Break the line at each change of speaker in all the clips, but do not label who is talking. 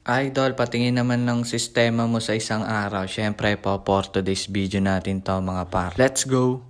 Idol, patingin naman ng sistema mo sa isang araw. Syempre po, for today's video natin to mga par. Let's go!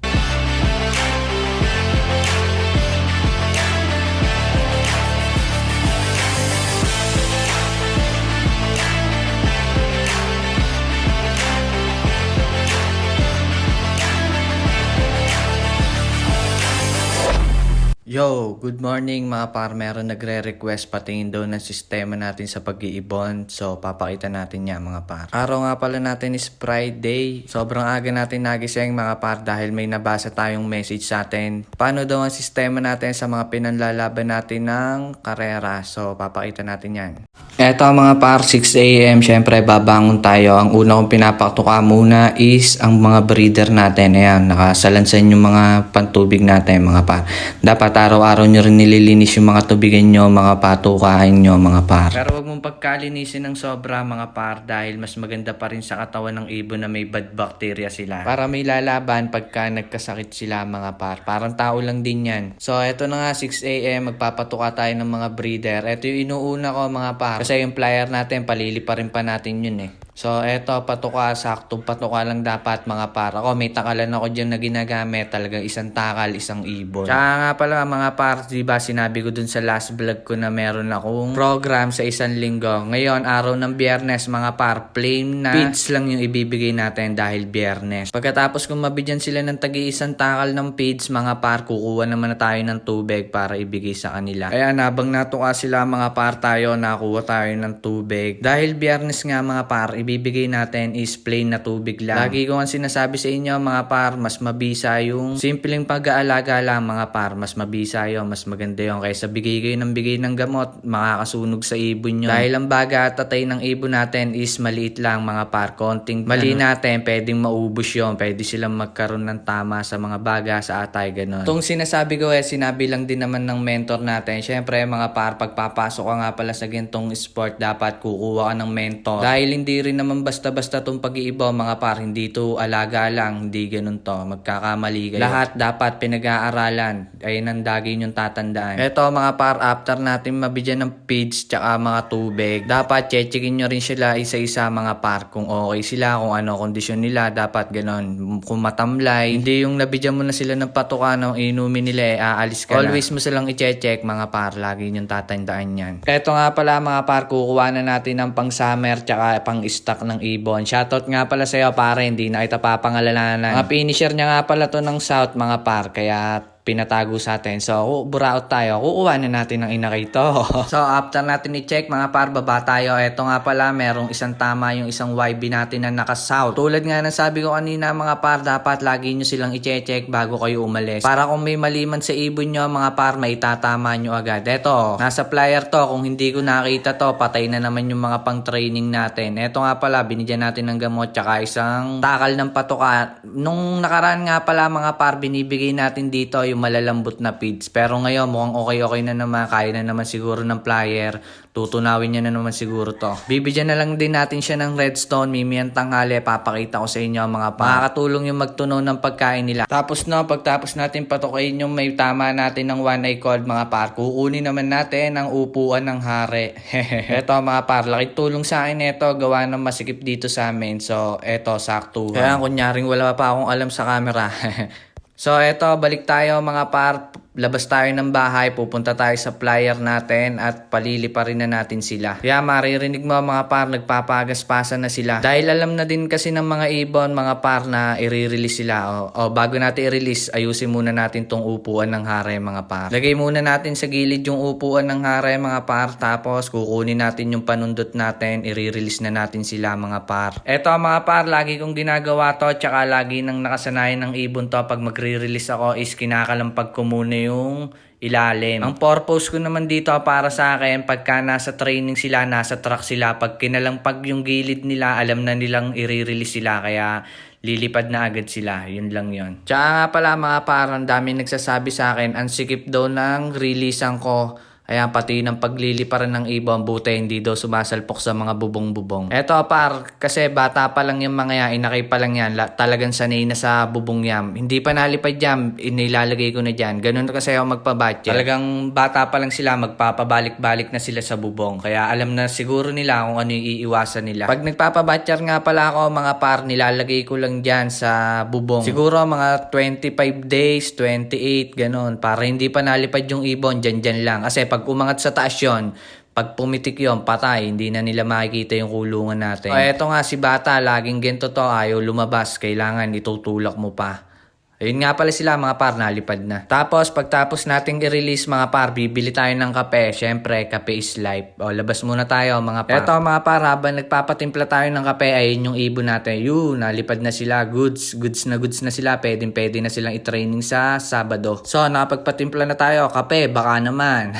Yo, good morning mga par. Meron nagre-request patingin daw ng sistema natin sa pag-iibon. So, papakita natin yan mga par. Araw nga pala natin is Friday. Sobrang aga natin nagising mga par dahil may nabasa tayong message sa atin. Paano daw ang sistema natin sa mga pinanlalaban natin ng karera. So, papakita natin yan. Eto mga par, 6 a.m. Syempre, babangon tayo. Ang una kong pinapaktuka muna is ang mga breeder natin. Ayan, nakasalansan yung mga pantubig natin mga par. Dapat araw-araw nyo rin nililinis yung mga tubigan nyo, mga patukain nyo, mga par. Pero wag mong pagkalinisin ng sobra, mga par, dahil mas maganda pa rin sa katawan ng ibon na may bad bacteria sila. Para may lalaban pagka nagkasakit sila, mga par. Parang tao lang din yan. So, eto na nga, 6 a.m. Magpapatuka tayo ng mga breeder. Eto yung inuuna ko, mga par. Kasi yung flyer natin, palili pa rin pa natin yun eh. So, eto, patuka, saktong patuka lang dapat mga par. Ako, may takalan ako dyan na ginagamit. Talagang isang takal, isang ibon. Tsaka nga pala mga par, diba sinabi ko dun sa last vlog ko na meron akong program sa isang linggo. Ngayon, araw ng Biyernes mga par, plain na feeds lang yung ibibigay natin dahil Biyernes. Pagkatapos kung mabigyan sila ng tagi-isang takal ng feeds mga par, kukuha naman na tayo ng tubig para ibigay sa kanila. Kaya habang natuka sila mga par tayo, nakuha tayo ng tubig. Dahil Biyernes nga mga par, ibibigay natin is plain na tubig lang. Lagi ko ang sinasabi sa inyo mga par, mas mabisa yung simpleng pag-aalaga lang mga par. Mas mabisa yun, mas maganda yun. Kaysa bigay kayo ng bigay ng gamot, makakasunog sa ibon nyo. Dahil ang baga at tatay ng ibon natin is maliit lang mga par. Konting mali natin, pwedeng maubos yun. Pwede silang magkaroon ng tama sa mga baga, sa atay, ganun. Itong sinasabi ko sinabi lang din naman ng mentor natin. Syempre mga par, pagpapasok ka nga pala sa gintong sport, dapat kukuha ka ng mentor. Dahil hindi rin naman basta-basta itong pag-iibaw mga par, hindi to alaga lang, hindi ganun to, magkakamali kayo. Lahat dapat pinag-aaralan, ayun ang dagi yung tatandaan. Eto mga par, after natin mabigyan ng feeds tsaka mga tubig, dapat checkin nyo rin sila isa-isa mga par, kung okay sila, kung ano kondisyon nila, dapat ganun. Kung matamlay, hindi yung nabigyan mo na sila ng patuka ng inumin nila aalis ka always na. Mo silang i-check mga par, lagi yung tatandaan yan. Eto nga pala mga par, kukuha na natin ng pang summer tsaka pang stock ng ibon. Shoutout nga pala sa'yo pare, hindi na kita papangalanan. Mga finisher niya nga pala to ng South mga par, kaya pinatago sa atin. So, buraot tayo. Kukuha na natin ng inakito. So, after natin i-check mga par, baba tayo. Eto nga pala, merong isang tama yung isang YB natin na naka-south. Tulad nga ng sabi ko kanina mga par, dapat lagi nyo silang i-check bago kayo umalis. Para kung may mali man sa ibon nyo mga par, may itatama nyo agad. Eto, nasa flyer to. Kung hindi ko nakita to, patay na naman yung mga pang-training natin. Eto nga pala, binigyan natin ng gamot tsaka isang takal ng patuka. Nung nakaraan nga pala mga par, binibigay natin dito yung malalambot na feeds. Pero ngayon mukhang okay na naman. Kaya na naman siguro ng flyer. Tutunawin niya na naman siguro to. Bibigyan na lang din natin siya ng redstone. Mimayang tanghali, papakita ko sa inyo mga pa. Makakatulong yung magtunaw ng pagkain nila. Tapos no, pagtapos natin patukain yung may tama natin ng one eye cold mga par, kukunin naman natin ang upuan ng hari. Eto mga par, laking tulong sa akin ito. Gawa ng masikip dito sa amin. So eto, sakto. Kaya kunyaring wala pa akong alam sa camera. So eto, balik tayo mga par. Labas tayo ng bahay, pupunta tayo sa flyer natin at palili pa rin na natin sila. Kaya maririnig mo mga par, nagpapagaspasan na sila. Dahil alam na din kasi ng mga ibon, mga par, na i-release sila. O bago natin i-release, ayusin muna natin tong upuan ng hare mga par. Lagay muna natin sa gilid yung upuan ng hare mga par. Tapos kukunin natin yung panundot natin, i-release na natin sila mga par. Eto mga par, lagi kong ginagawa to, tsaka lagi nang nakasanayan ng ibon to pag magre-release ako is kinakalampag ko muna yung ilalim. Ang purpose ko naman dito para sa akin, pagka nasa training sila, nasa track sila, pag kinalampag yung gilid nila, alam na nilang i-release sila, kaya lilipad na agad sila. Yun lang yun. Tsaka nga pala mga parang dami nagsasabi sa akin, ang sikip daw ng releasean ko Ayan, pati ng pagliliparan ng ibon, buti hindi daw sumasalpok sa mga bubong-bubong. Eto par, kasi bata pa lang yung mga yan, inakay pa lang yan, talagang sanay na sa bubong yan. Hindi pa nalipad yan, inilalagay ko na dyan. Ganun kasi ako magpabatcher. Talagang bata pa lang sila, magpapabalik-balik na sila sa bubong. Kaya alam na siguro nila kung ano yung iiwasan nila. Pag nagpapabatcher nga pala ako mga par, nilalagay ko lang dyan sa bubong. Siguro mga 25 days, 28, ganun. Para hindi pa nalipad yung ibon, dyan lang. Kasi pag umangat sa taas yun, pag pumitik yun, patay. Hindi na nila makikita yung kulungan natin. O eto nga si bata, laging ganito to, ayaw lumabas. Kailangan itutulak mo pa. Ayun nga pala sila mga par, nalipad na. Tapos pagtapos nating i-release mga par, bibili tayo ng kape. Syempre, kape is life. O labas muna tayo mga par. Eto mga par, habang nagpapatimpla tayo ng kape, ayun yung ibon natin. Yun, nalipad na sila. Goods na sila. Pwede na silang i-training sa Sabado. So, nakapagpatimpla na tayo. Kape, baka naman.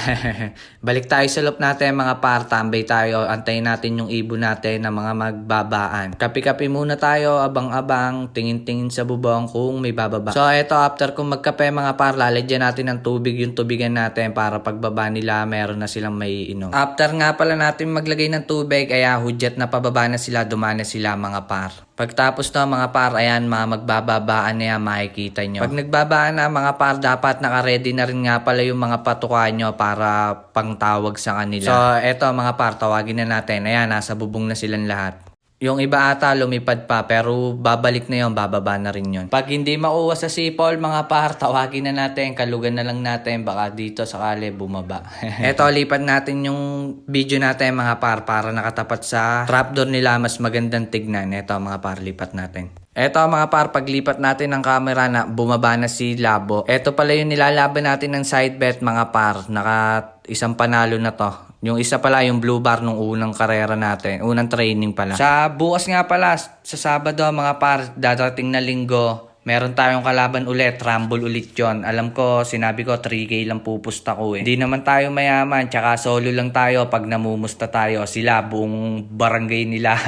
Balik tayo sa loop natin mga par, tambay tayo. Antayin natin yung ibon natin na mga magbabaan. Kape-kape muna tayo, abang-abang, tingin-tingin sa bubong kung may bababa. So, eto, after kung magkape mga par, lalagyan natin ng tubig yung tubigan natin para pagbaba nila, meron na silang may inom. After nga pala natin maglagay ng tubig, kaya hudyat na pababa na sila, dumana sila mga par. Pagtapos na mga par, ayan, mga magbababaan na yan, makikita nyo. Pag nagbabaan na mga par, dapat nakaredy na rin nga pala yung mga patukan nyo para pangtawag sa kanila. So, eto mga par, tawagin na natin. Ayan, nasa bubong na silang lahat. Yung iba ata lumipad pa, pero babalik na yun, bababa na rin yun. Pag hindi makuha sa sipol, mga par, tawagin na natin, kalugan na lang natin, baka dito sakali bumaba. Eto, lipat natin yung video natin mga par, para nakatapat sa trapdoor nila, mas magandang tignan. Eto mga par, lipat natin. Eto mga par, paglipat natin ng camera na bumaba na si Labo. Eto pala yung nilalaban natin ng side bet mga par, naka isang panalo na to. Yung isa pala, yung blue bar nung unang karera natin. Unang training pala. Sa bukas nga pala, sa Sabado mga par, dadating na linggo, meron tayong kalaban ulit, rumble ulit yon. Alam ko, sinabi ko 3K lang pupusta ko eh. Hindi naman tayo mayaman, tsaka solo lang tayo pag namumusta tayo. Sila, buong barangay nila.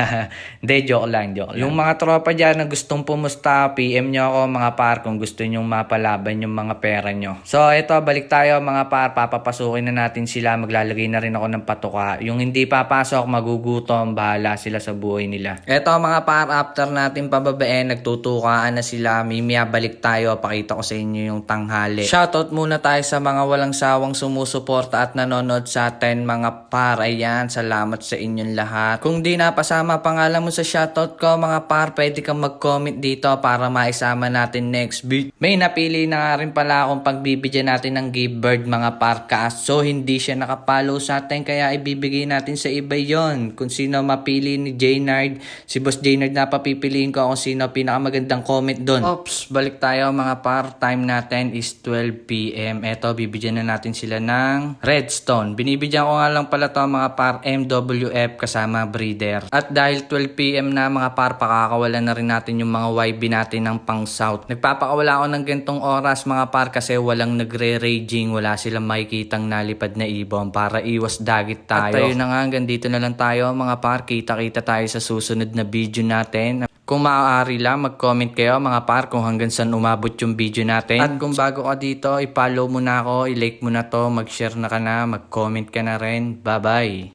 Hindi, joke lang. Yung mga tropa dyan na gustong pumusta, PM nyo ako mga par kung gusto nyong mapalaban yung mga pera nyo. So, eto, balik tayo mga par, papapasukin na natin sila, maglalagay na rin ako ng patuka. Yung hindi papasok, magugutom, bahala sila sa buhay nila. Eto mga par, after natin pababain, nagtutukaan na sila. Mimia, balik tayo. Pakita ko sa inyo yung tanghali. Shoutout muna tayo sa mga walang sawang sumusuporta at nanonood sa atin mga par. Ayan, salamat sa inyong lahat. Kung di napasama pangalan mo sa shoutout ko mga par, pwede kang mag-comment dito para maisama natin next week. May napili na nga rin pala akong pagbibigyan natin ng gift bird mga par, kaso hindi siya nakapalo sa atin, kaya ibibigay natin sa iba yon. Kung sino mapili ni Jaynard, si Boss Jaynard na papipiliin ko kung sino pinakamagandang comment doon. Oops, balik tayo mga par. Time natin is 12 PM. Eto, bibigyan na natin sila ng redstone. Binibigyan ko nga lang pala to mga par, MWF kasama breeder. At dahil 12 PM na mga par, pakakawalan na rin natin yung mga YB natin ng pang south. Nagpapakawala ako ng gantong oras mga par kasi walang nagre-raging, wala silang makikitang nalipad na ibon para iwas dagit tayo. At tayo na nga, hanggang dito na lang tayo mga par. Kita-kita tayo sa susunod na video natin. Kung maaari lang, mag-comment kayo mga par kung hanggang saan umabot yung video natin. At kung bago ka dito, i-follow mo na ako, i-like mo na to, mag-share na ka na, mag-comment ka na rin. Bye-bye!